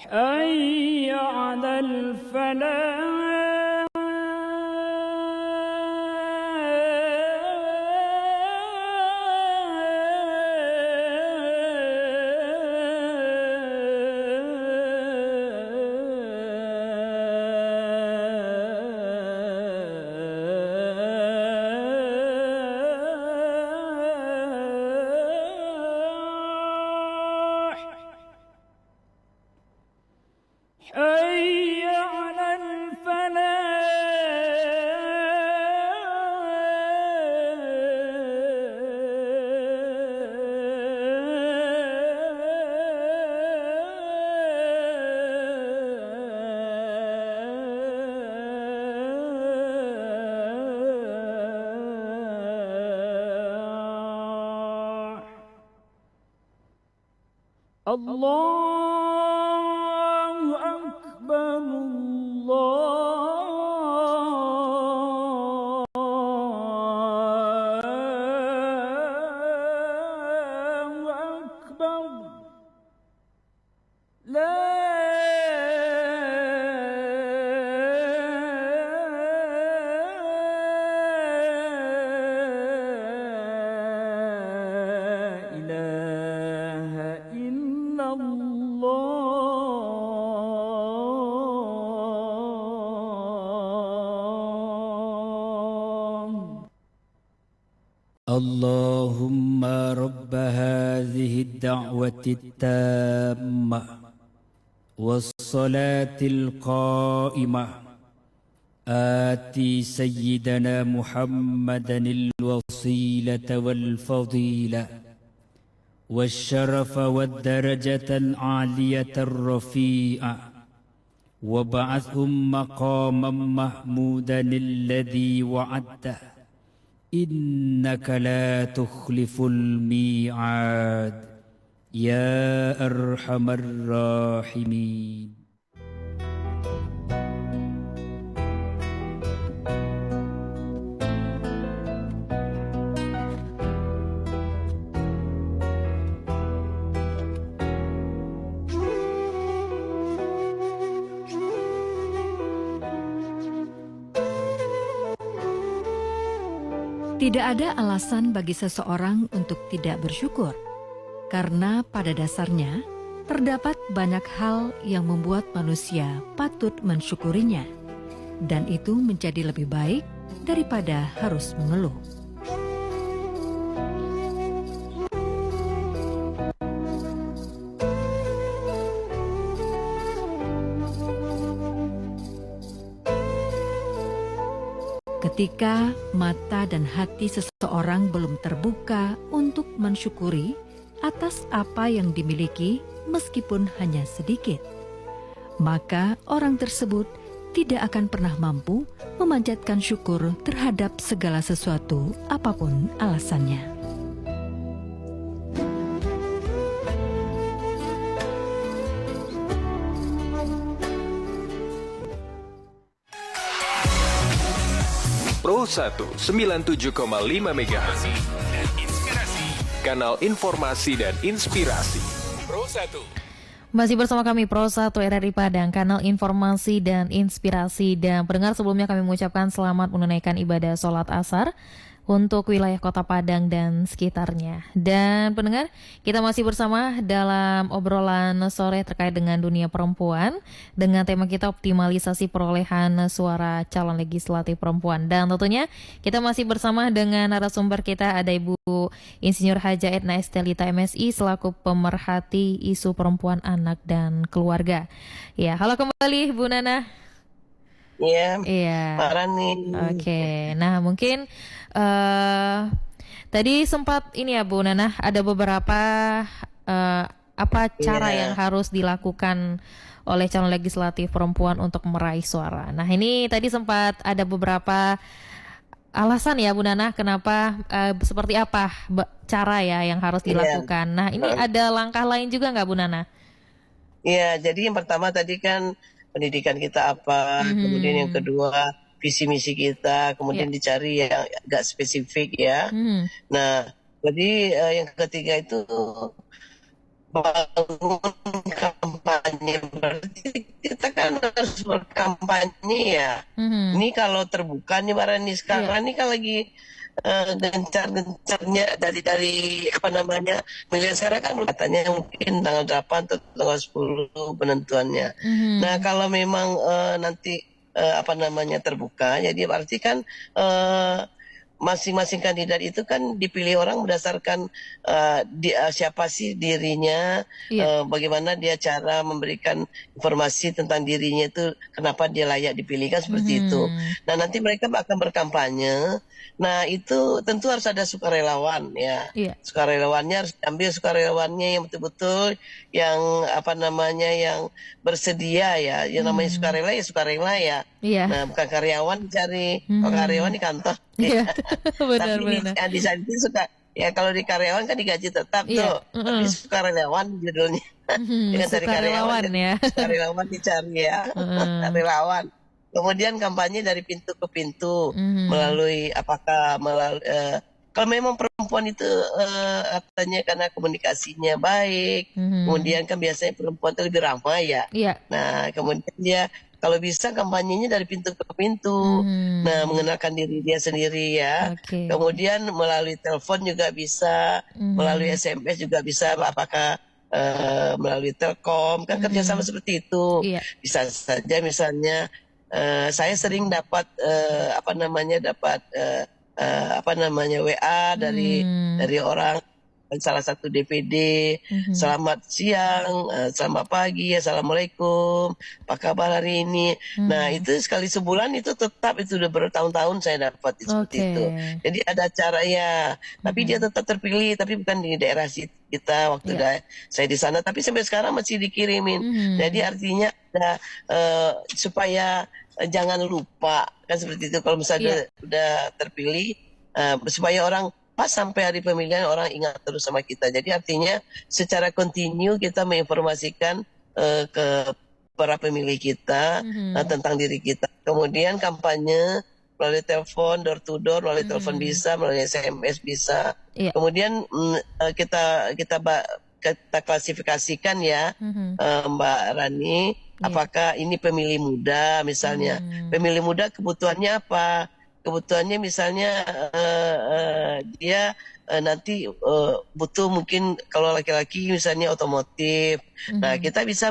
حي على الفلاح حي على الفلاح الله أكبر الله أكبر لا إله إلا الله اللهم رب هذه الدعوة التامة والصلاة القائمة آتي سيدنا محمدا الوسيلة والفضيلة والشرف والدرجة العالية الرفيعة وابعثهم مقاما محمودا الذي وعدته إنك لا تخلف الميعاد يا أرحم الراحمين. Tidak ada alasan bagi seseorang untuk tidak bersyukur, karena pada dasarnya terdapat banyak hal yang membuat manusia patut mensyukurinya, dan itu menjadi lebih baik daripada harus mengeluh. Ketika mata dan hati seseorang belum terbuka untuk mensyukuri atas apa yang dimiliki meskipun hanya sedikit, maka orang tersebut tidak akan pernah mampu memanjatkan syukur terhadap segala sesuatu apapun alasannya. Pro 1 97,5 MHz dan Inspirasi. Kanal Informasi dan Inspirasi. Pro 1. Masih bersama kami Pro 1 RRI Padang, kanal informasi dan inspirasi. Dan pendengar, sebelumnya kami mengucapkan selamat menunaikan ibadah sholat asar untuk wilayah Kota Padang dan sekitarnya. Dan pendengar, kita masih bersama dalam obrolan sore terkait dengan dunia perempuan dengan tema kita optimalisasi perolehan suara calon legislatif perempuan. Dan tentunya kita masih bersama dengan narasumber kita, ada Ibu Insinyur Haja Etna Estelita MSI selaku pemerhati isu perempuan, anak dan keluarga. Ya, halo kembali Bu Nana. Iya. Pak Rani. Oke. Nah, mungkin tadi sempat ini ya Bu Nana, ada beberapa apa cara yang harus dilakukan oleh calon legislatif perempuan untuk meraih suara. Nah, ini tadi sempat ada beberapa alasan ya Bu Nana, kenapa seperti apa cara ya yang harus dilakukan. Nah, ini ada langkah lain juga nggak Bu Nana? Iya, jadi yang pertama tadi kan pendidikan kita apa, kemudian yang kedua visi misi kita, kemudian dicari yang agak spesifik ya. Nah, jadi yang ketiga itu bangun kampanye. Berarti kita kan harus berkampanye ya. Ini kalau terbuka nih Barani sekarang ini kan lagi gencar-gencarnya dari apa namanya, miliar sekarang kan katanya mungkin tanggal 8 atau tanggal 10 penentuannya. Nah, kalau memang nanti apa namanya terbuka, jadi berarti kan masing-masing kandidat itu kan dipilih orang berdasarkan siapa sih dirinya, bagaimana dia cara memberikan informasi tentang dirinya itu, kenapa dia layak dipilih, kan seperti itu. Nah, nanti mereka akan berkampanye. Nah, itu tentu harus ada sukarelawan ya. Sukarelawannya harus ambil sukarelawannya yang betul-betul yang apa namanya yang bersedia ya. Yang namanya sukarela ya sukarela ya. Nah, bukan karyawan dicari. Kalau karyawan di kantor. Benar-benar. Tapi di sana itu suka ya, kalau di karyawan kan digaji tetap tuh. Tapi sukarelawan judulnya. Dengan dari karyawan ya. Sukarelawan dicari ya. Relawan. Kemudian kampanye dari pintu ke pintu melalui kalau memang perempuan itu katanya karena komunikasinya baik, kemudian kan biasanya perempuan itu lebih ramai ya. Nah, kemudian dia kalau bisa kampanyenya dari pintu ke pintu, nah mengenalkan diri dia sendiri ya. Kemudian melalui telepon juga bisa, melalui SMS juga bisa, apakah melalui Telkom kan kerjasama seperti itu. Bisa saja misalnya saya sering dapat WA dari orang salah satu DPD, selamat siang, selamat pagi, assalamualaikum, apa kabar hari ini. Nah itu sekali sebulan itu tetap, itu udah bertahun-tahun saya dapat seperti itu. Jadi ada cara ya, tapi dia tetap terpilih, tapi bukan di daerah kita waktu saya di sana, tapi sampai sekarang masih dikirimin. Jadi artinya ada supaya jangan lupa kan seperti itu, kalau misalnya udah terpilih, supaya orang pas sampai hari pemilihan orang ingat terus sama kita. Jadi artinya secara kontinu kita menginformasikan ke para pemilih kita tentang diri kita. Kemudian kampanye melalui telepon, door to door, melalui telepon bisa, melalui SMS bisa. Kemudian kita klasifikasikan ya, Mbak Rani, apakah ini pemilih muda misalnya. Pemilih muda kebutuhannya apa? Kebutuhannya misalnya dia nanti butuh mungkin kalau laki-laki misalnya otomotif. Nah kita bisa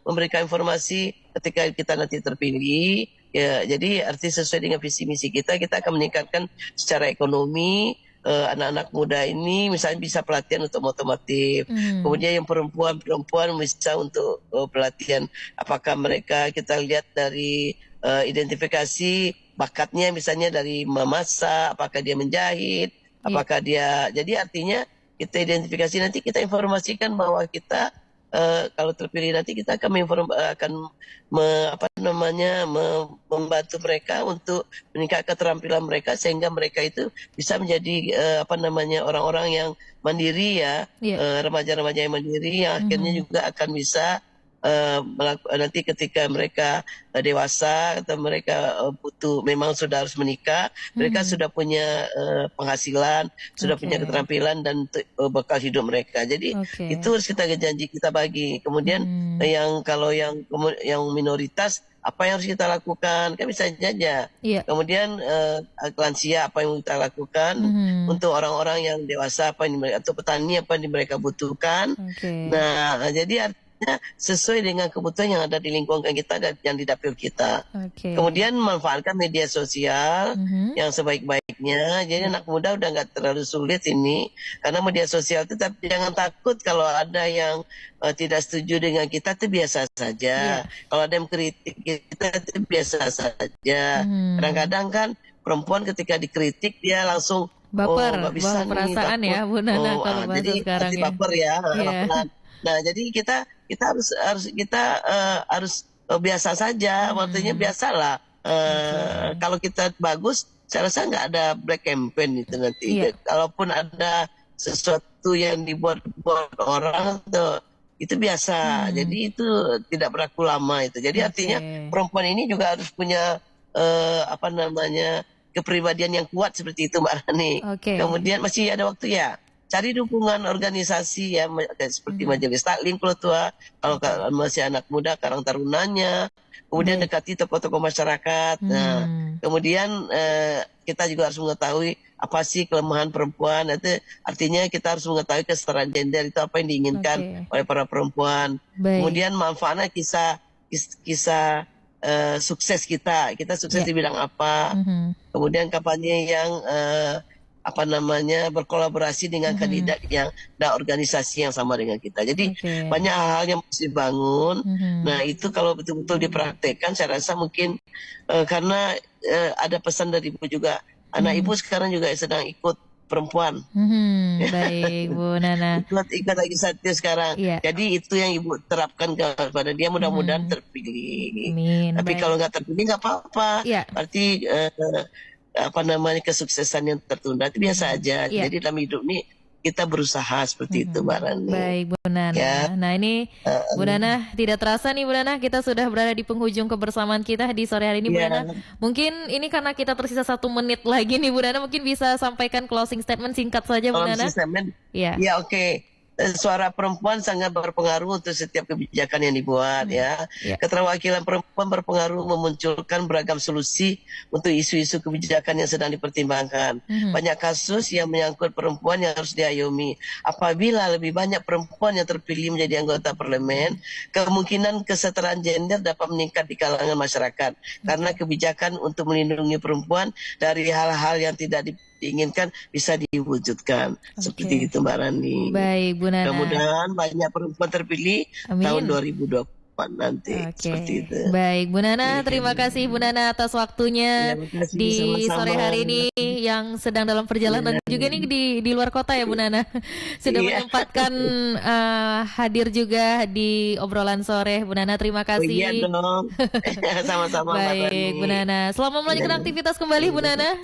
memberikan informasi ketika kita nanti terpilih. Ya, jadi arti sesuai dengan visi misi kita akan meningkatkan secara ekonomi. Anak-anak muda ini misalnya bisa pelatihan untuk otomotif. Kemudian yang perempuan bisa untuk pelatihan. Apakah mereka kita lihat dari identifikasi bakatnya misalnya dari memasak, apakah dia menjahit, apakah dia, jadi artinya kita identifikasi, nanti kita informasikan bahwa kita kalau terpilih nanti kita akan membantu mereka untuk meningkatkan keterampilan mereka sehingga mereka itu bisa menjadi orang-orang yang mandiri ya, remaja-remaja yang mandiri yang akhirnya juga akan bisa nanti ketika mereka dewasa atau mereka memang sudah harus menikah, mereka sudah punya penghasilan, sudah punya keterampilan dan bekal hidup mereka. Jadi itu harus kita janji kita bagi. Kemudian kalau yang minoritas, apa yang harus kita lakukan kan bisa saja. Kemudian lansia apa yang kita lakukan, untuk orang-orang yang dewasa apa yang atau petani apa yang mereka butuhkan. Nah jadi sesuai dengan kebutuhan yang ada di lingkungan kita dan yang di dapil kita. Kemudian manfaatkan media sosial yang sebaik-baiknya. Jadi anak muda udah nggak terlalu sulit ini, karena media sosial itu, tapi jangan takut kalau ada yang tidak setuju dengan kita, itu biasa saja. Kalau ada yang kritik kita itu biasa saja. Kadang-kadang kan perempuan ketika dikritik dia langsung baper, nggak bisa perasaan nih, ya Bu Nana, kalau bahasa jadi sekarang ya. baper ya. Nah jadi kita harus biasa saja, artinya biasalah. Kalau kita bagus, saya rasa nggak ada black campaign itu nanti. Kalaupun ada sesuatu yang dibuat orang itu biasa. Jadi itu tidak berlaku lama itu. Jadi artinya perempuan ini juga harus punya kepribadian yang kuat seperti itu, Mbak Rani. Kemudian masih ada waktu ya. Cari dukungan organisasi ya, seperti majelis taklim kalau tua, kalau masih anak muda Karang Tarunanya. Kemudian dekati tokoh-tokoh masyarakat. Nah, kemudian kita juga harus mengetahui apa sih kelemahan perempuan. Itu artinya kita harus mengetahui kesetaraan gender itu apa yang diinginkan oleh para perempuan. Kemudian manfaatnya kisah sukses kita sukses di bidang apa. Kemudian kampanye yang berkolaborasi dengan kandidat yang ada organisasi yang sama dengan kita. Jadi banyak hal yang mesti dibangun. Nah itu kalau betul-betul dipraktekkan, saya rasa mungkin karena ada pesan dari ibu juga, anak ibu sekarang juga sedang ikut perempuan. Baik Bu Nana. ikut lagi satu sekarang. Jadi itu yang ibu terapkan kepada dia, mudah-mudahan terpilih. Tapi kalau nggak terpilih nggak apa-apa. Berarti kesuksesan yang tertunda itu biasa aja. Jadi dalam hidup ini kita berusaha seperti itu, Mbak Rani. Baik Bu Nana. Nah ini Bu Nana, tidak terasa nih Bu Nana, kita sudah berada di penghujung kebersamaan kita di sore hari ini Bu Nana. Mungkin ini karena kita tersisa 1 menit lagi nih Bu Nana, mungkin bisa sampaikan closing statement singkat saja Bu Nana. Closing statement? Ya oke. Suara perempuan sangat berpengaruh untuk setiap kebijakan yang dibuat ya. Keterwakilan perempuan berpengaruh memunculkan beragam solusi untuk isu-isu kebijakan yang sedang dipertimbangkan. Banyak kasus yang menyangkut perempuan yang harus diayomi. Apabila lebih banyak perempuan yang terpilih menjadi anggota parlemen, kemungkinan kesetaraan gender dapat meningkat di kalangan masyarakat. Karena kebijakan untuk melindungi perempuan dari hal-hal yang tidak diinginkan bisa diwujudkan. Seperti itu Mbak Rani. Baik, Bu Nana. Mudah-mudahan banyak perempuan terpilih tahun 2024 nanti. Seperti itu. Baik, Bu Nana, terima kasih Bu Nana atas waktunya di sama-sama. sore hari ini yang sedang dalam perjalanan juga nih di luar kota ya Bu Nana. Sudah menyempatkan hadir juga di obrolan sore. Bu Nana, terima kasih. Iya dong. Sama-sama Mbak Rani. Baik, Bu Nana. Selamat melanjutkan aktivitas kembali Bu Nana.